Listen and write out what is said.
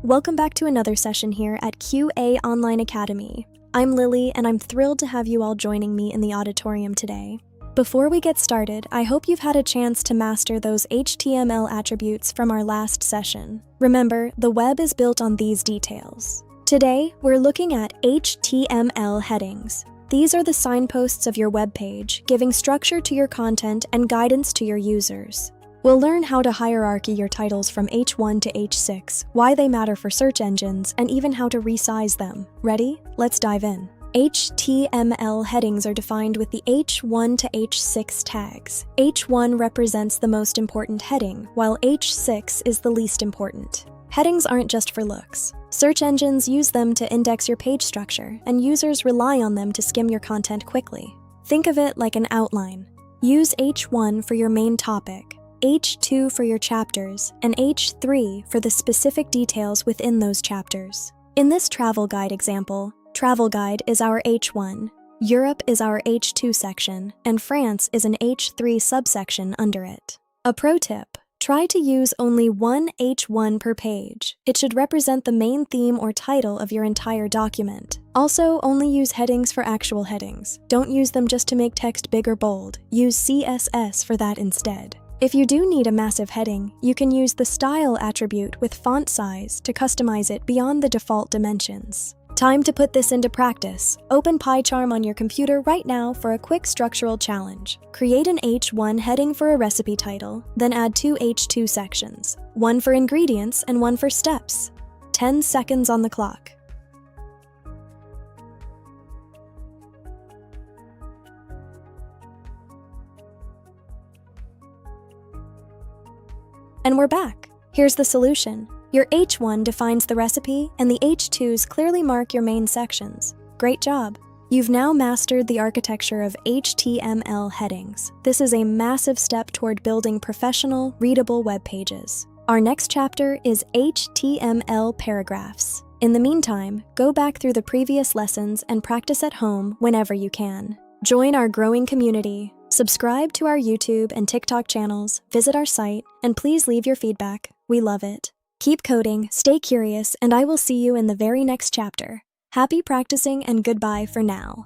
Welcome back to another session here at QA Online Academy. I'm Lily, and I'm thrilled to have you all joining me in the auditorium today. Before we get started, I hope you've had a chance to master those HTML attributes from our last session. Remember, the web is built on these details. Today, we're looking at HTML headings. These are the signposts of your web page, giving structure to your content and guidance to your users. We'll learn how to hierarchy your titles from H1 to H6, why they matter for search engines, and even how to resize them. Ready? Let's dive in. HTML headings are defined with the H1 to H6 tags. H1 represents the most important heading, while H6 is the least important. Headings aren't just for looks. Search engines use them to index your page structure, and users rely on them to skim your content quickly. Think of it like an outline. Use H1 for your main topic, H2 for your chapters, and H3 for the specific details within those chapters. In this travel guide example, travel guide is our H1, Europe is our H2 section, and France is an H3 subsection under it. A pro tip: try to use only one H1 per page. It should represent the main theme or title of your entire document. Also, only use headings for actual headings. Don't use them just to make text big or bold. Use CSS for that instead. If you do need a massive heading, you can use the style attribute with font size to customize it beyond the default dimensions. Time to put this into practice. Open PyCharm on your computer right now for a quick structural challenge. Create an H1 heading for a recipe title, then add two H2 sections, one for ingredients and one for steps. 10 seconds on the clock. And we're back. Here's the solution. Your H1 defines the recipe, and the H2s clearly mark your main sections. Great job! You've now mastered the architecture of HTML headings. This is a massive step toward building professional, readable web pages. Our next chapter is HTML paragraphs. In the meantime, go back through the previous lessons and practice at home whenever you can. Join our growing community. Subscribe to our YouTube and TikTok channels, visit our site, and please leave your feedback. We love it. Keep coding, stay curious, and I will see you in the very next chapter. Happy practicing and goodbye for now.